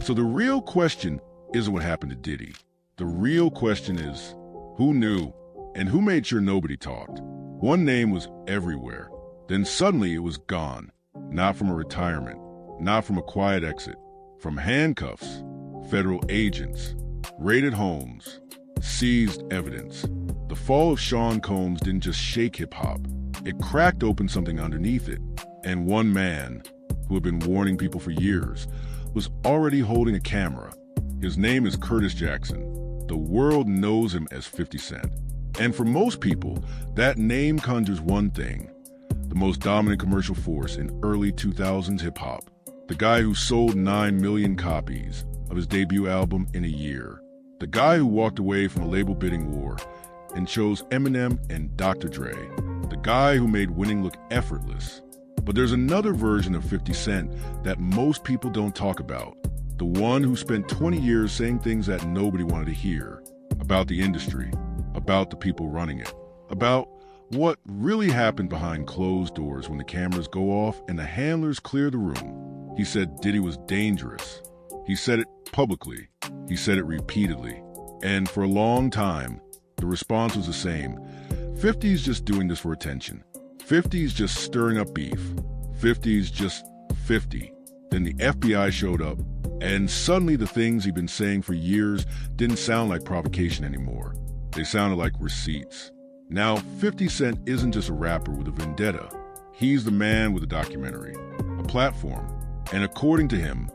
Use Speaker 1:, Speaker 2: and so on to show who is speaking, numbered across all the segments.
Speaker 1: So the real question isn't what happened to Diddy. The real question is, who knew and who made sure nobody talked? One name was everywhere. Then suddenly it was gone. Not from a retirement, not from a quiet exit, from handcuffs, federal agents, raided homes, seized evidence. The fall of Shawn Combs didn't just shake hip-hop. It cracked open something underneath it. And one man, who had been warning people for years, was already holding a camera. His name is Curtis Jackson. The world knows him as 50 Cent. And for most people, that name conjures one thing: the most dominant commercial force in early 2000s hip-hop. The guy who sold 9 million copies of his debut album in a year. The guy who walked away from a label bidding war and chose Eminem and Dr. Dre. The guy who made winning look effortless. But there's another version of 50 Cent that most people don't talk about. The one who spent 20 years saying things that nobody wanted to hear. About the industry. About the people running it. About what really happened behind closed doors when the cameras go off and the handlers clear the room. He said Diddy was dangerous. He said it publicly. He said it repeatedly. And for a long time, the response was the same. 50's just doing this for attention. 50's just stirring up beef. 50's just 50. Then the FBI showed up, and suddenly the things he'd been saying for years didn't sound like provocation anymore. They sounded like receipts. Now, 50 Cent isn't just a rapper with a vendetta. He's the man with a documentary, a platform, and according to him,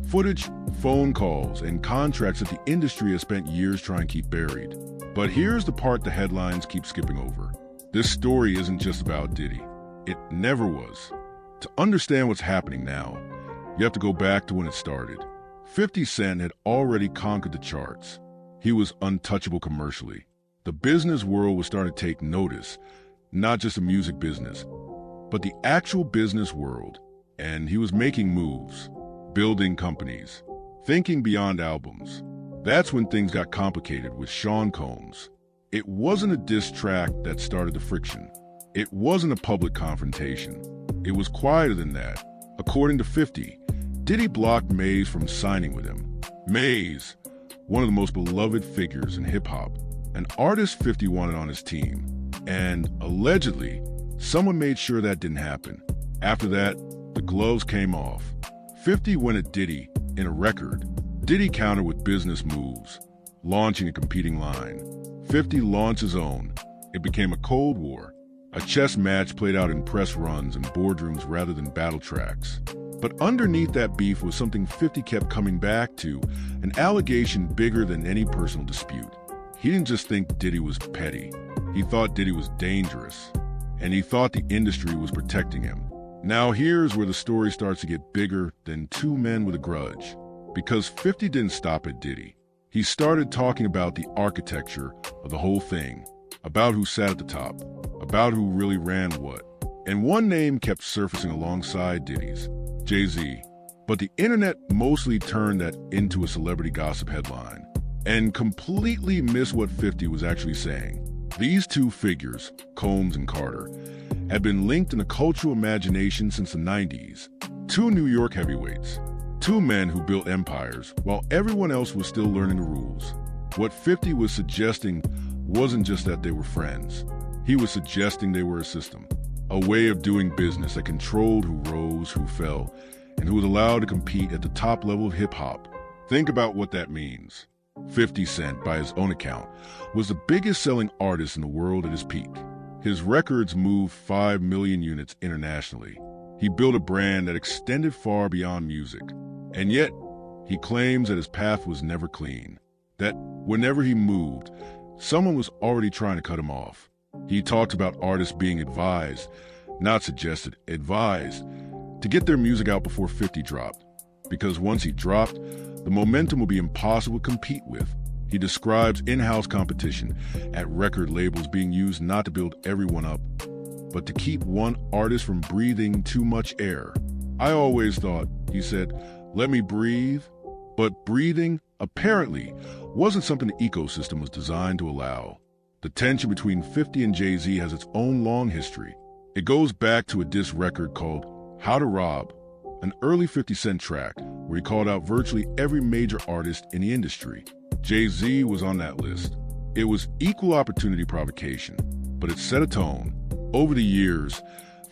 Speaker 1: footage, phone calls, and contracts that the industry has spent years trying to keep buried. But here's the part the headlines keep skipping over. This story isn't just about Diddy. It never was. To understand what's happening now, you have to go back to when it started. 50 Cent had already conquered the charts. He was untouchable commercially. The business world was starting to take notice, not just the music business, but the actual business world. And he was making moves, building companies, thinking beyond albums. That's when things got complicated with Shawn Combs. It wasn't a diss track that started the friction. It wasn't a public confrontation. It was quieter than that. According to 50, Diddy blocked Maze from signing with him. Maze, one of the most beloved figures in hip-hop, an artist 50 wanted on his team. And allegedly, someone made sure that didn't happen. After that, the gloves came off. 50 went at Diddy in a record. Diddy countered with business moves, launching a competing line. 50 launched his own. It became a Cold War, a chess match played out in press runs and boardrooms rather than battle tracks. But underneath that beef was something 50 kept coming back to, an allegation bigger than any personal dispute. He didn't just think Diddy was petty. He thought Diddy was dangerous. And he thought the industry was protecting him. Now here's where the story starts to get bigger than two men with a grudge. Because 50 didn't stop at Diddy. He started talking about the architecture of the whole thing, about who sat at the top, about who really ran what. And one name kept surfacing alongside Diddy's, Jay-Z. But the internet mostly turned that into a celebrity gossip headline and completely missed what 50 was actually saying. These two figures, Combs and Carter, had been linked in the cultural imagination since the 90s. Two New York heavyweights. Two men who built empires while everyone else was still learning the rules. What 50 was suggesting wasn't just that they were friends. He was suggesting they were a system, a way of doing business that controlled who rose, who fell, and who was allowed to compete at the top level of hip-hop. Think about what that means. 50 Cent, by his own account, was the biggest selling artist in the world at his peak. His records moved 5 million units internationally. He built a brand that extended far beyond music. And yet, he claims that his path was never clean, that whenever he moved, someone was already trying to cut him off. He talked about artists being advised, not suggested, advised, to get their music out before 50 dropped. Because once he dropped, the momentum would be impossible to compete with. He describes in-house competition at record labels being used not to build everyone up, but to keep one artist from breathing too much air. I always thought, he said, let me breathe. But breathing, apparently, wasn't something the ecosystem was designed to allow. The tension between 50 and Jay-Z has its own long history. It goes back to a diss record called How to Rob, an early 50 Cent track where he called out virtually every major artist in the industry. Jay-Z was on that list. It was equal opportunity provocation, but it set a tone. Over the years,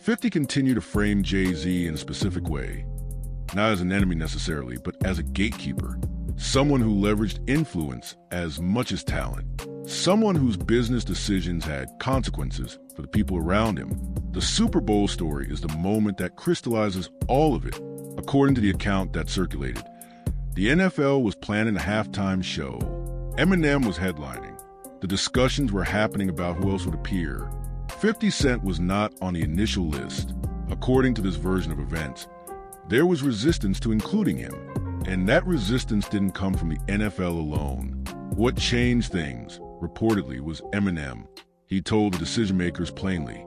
Speaker 1: 50 continued to frame Jay-Z in a specific way, not as an enemy necessarily, but as a gatekeeper, someone who leveraged influence as much as talent, someone whose business decisions had consequences for the people around him. The Super Bowl story is the moment that crystallizes all of it. According to the account that circulated, the NFL was planning a halftime show. Eminem was headlining. The discussions were happening about who else would appear. 50 Cent was not on the initial list. According to this version of events, there was resistance to including him, and that resistance didn't come from the NFL alone. What changed things, reportedly, was Eminem. He told the decision-makers plainly,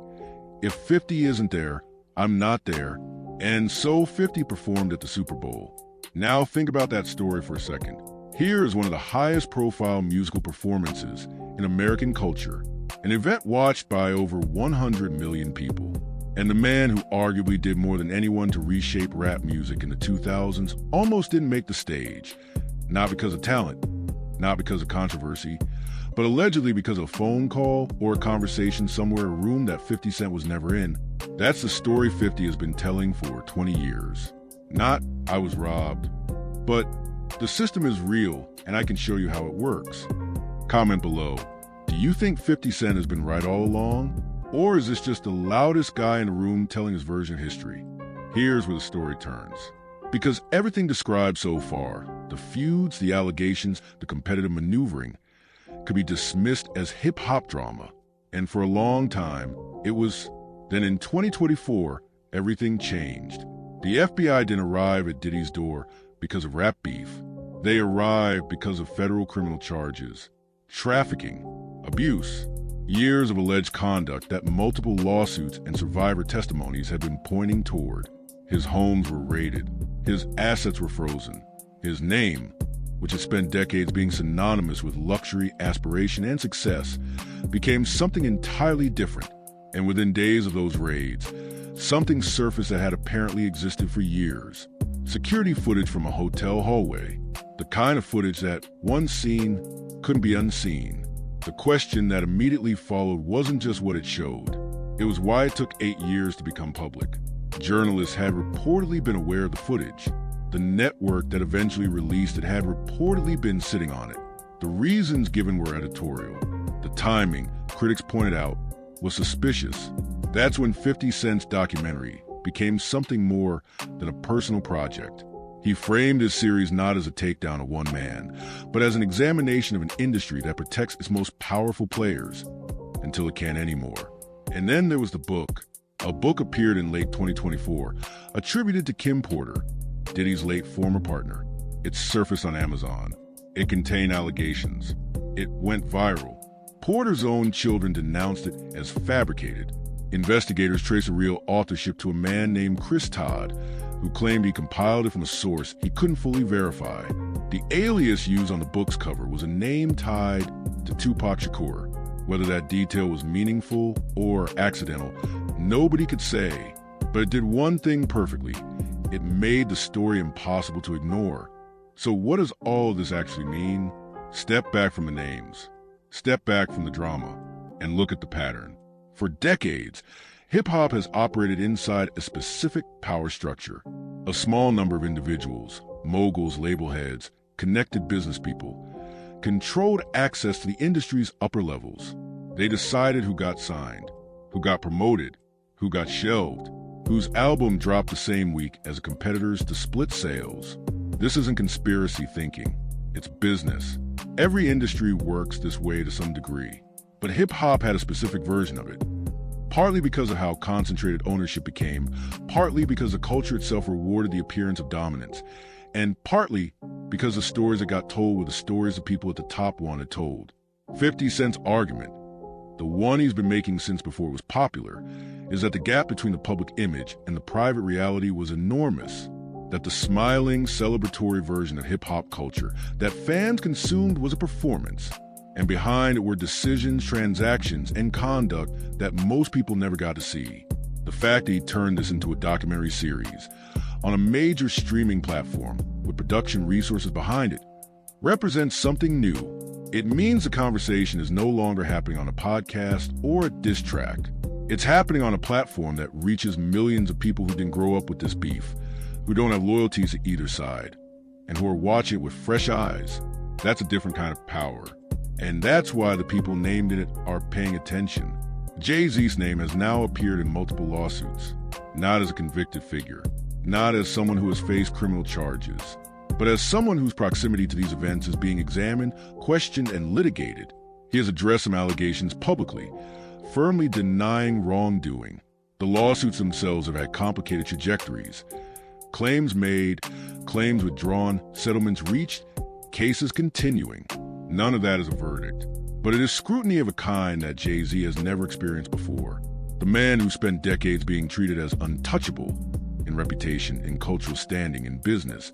Speaker 1: "If 50 isn't there, I'm not there," and so 50 performed at the Super Bowl. Now think about that story for a second. Here is one of the highest-profile musical performances in American culture, an event watched by over 100 million people. And the man who arguably did more than anyone to reshape rap music in the 2000s almost didn't make the stage. Not because of talent, not because of controversy, but allegedly because of a phone call or a conversation somewhere in a room that 50 Cent was never in. That's the story 50 has been telling for 20 years. Not, "I was robbed," but "the system is real and I can show you how it works." Comment below. Do you think 50 Cent has been right all along? Or is this just the loudest guy in the room telling his version of history? Here's where the story turns. Because everything described so far, the feuds, the allegations, the competitive maneuvering, could be dismissed as hip-hop drama. And for a long time, it was. Then in 2024, everything changed. The FBI didn't arrive at Diddy's door because of rap beef. They arrived because of federal criminal charges, trafficking, abuse, years of alleged conduct that multiple lawsuits and survivor testimonies had been pointing toward. His homes were raided. His assets were frozen. His name, which had spent decades being synonymous with luxury, aspiration, and success, became something entirely different. And within days of those raids, something surfaced that had apparently existed for years. Security footage from a hotel hallway. The kind of footage that, once seen, couldn't be unseen. The question that immediately followed wasn't just what it showed. It was why it took 8 years to become public. Journalists had reportedly been aware of the footage. The network that eventually released it had reportedly been sitting on it. The reasons given were editorial. The timing, critics pointed out, was suspicious. That's when 50 Cent's documentary became something more than a personal project. He framed his series not as a takedown of one man, but as an examination of an industry that protects its most powerful players until it can't anymore. And then there was the book. A book appeared in late 2024, attributed to Kim Porter, Diddy's late former partner. It surfaced on Amazon. It contained allegations. It went viral. Porter's own children denounced it as fabricated. Investigators traced a real authorship to a man named Chris Todd, who claimed he compiled it from a source he couldn't fully verify. The alias used on the book's cover was a name tied to Tupac Shakur. Whether that detail was meaningful or accidental, nobody could say. But it did one thing perfectly. It made the story impossible to ignore. So what does all of this actually mean? Step back from the names. Step back from the drama. And look at the pattern. For decades, hip-hop has operated inside a specific power structure. A small number of individuals, moguls, label heads, connected business people, controlled access to the industry's upper levels. They decided who got signed, who got promoted, who got shelved, whose album dropped the same week as a competitor's to split sales. This isn't conspiracy thinking. It's business. Every industry works this way to some degree, but hip-hop had a specific version of it. Partly because of how concentrated ownership became, partly because the culture itself rewarded the appearance of dominance, and partly because the stories that got told were the stories the people at the top wanted told. 50 Cent's argument, the one he's been making since before it was popular, is that the gap between the public image and the private reality was enormous. That the smiling, celebratory version of hip-hop culture that fans consumed was a performance, and behind it were decisions, transactions, and conduct that most people never got to see. The fact that he turned this into a documentary series on a major streaming platform with production resources behind it represents something new. It means the conversation is no longer happening on a podcast or a diss track. It's happening on a platform that reaches millions of people who didn't grow up with this beef, who don't have loyalties to either side, and who are watching it with fresh eyes. That's a different kind of power. And that's why the people named in it are paying attention. Jay-Z's name has now appeared in multiple lawsuits, not as a convicted figure, not as someone who has faced criminal charges, but as someone whose proximity to these events is being examined, questioned, and litigated. He has addressed some allegations publicly, firmly denying wrongdoing. The lawsuits themselves have had complicated trajectories. Claims made, claims withdrawn, settlements reached, cases continuing. None of that is a verdict. But it is scrutiny of a kind that Jay-Z has never experienced before. The man who spent decades being treated as untouchable in reputation, in cultural standing, in business,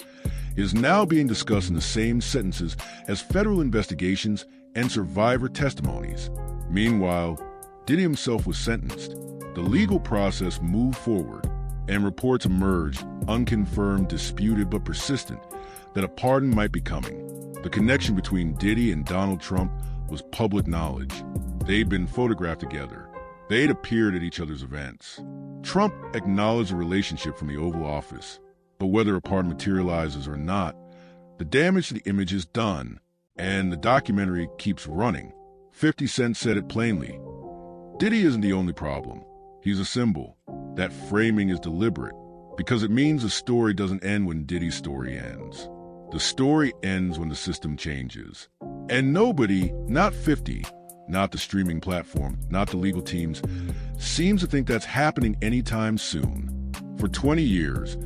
Speaker 1: is now being discussed in the same sentences as federal investigations and survivor testimonies. Meanwhile, Diddy himself was sentenced. The legal process moved forward, and reports emerged, unconfirmed, disputed, but persistent, that a pardon might be coming. The connection between Diddy and Donald Trump was public knowledge. They'd been photographed together. They'd appeared at each other's events. Trump acknowledged the relationship from the Oval Office, but whether a pardon materializes or not, the damage to the image is done, and the documentary keeps running. 50 Cent said it plainly. Diddy isn't the only problem. He's a symbol. That framing is deliberate, because it means the story doesn't end when Diddy's story ends. The story ends when the system changes. And nobody, not 50, not the streaming platform, not the legal teams, seems to think that's happening anytime soon. For 20 years,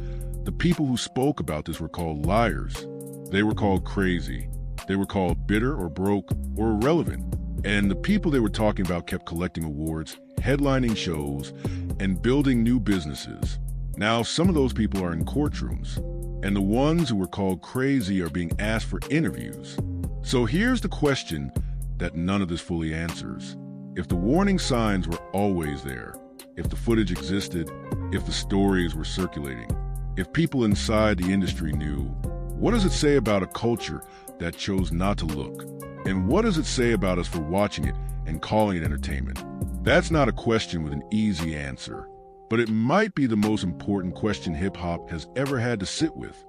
Speaker 1: the people who spoke about this were called liars. They were called crazy. They were called bitter or broke or irrelevant. And the people they were talking about kept collecting awards, headlining shows, and building new businesses. Now, some of those people are in courtrooms, and the ones who were called crazy are being asked for interviews. So here's the question that none of this fully answers. If the warning signs were always there, if the footage existed, if the stories were circulating, if people inside the industry knew, what does it say about a culture that chose not to look? And what does it say about us for watching it and calling it entertainment? That's not a question with an easy answer, but it might be the most important question hip-hop has ever had to sit with.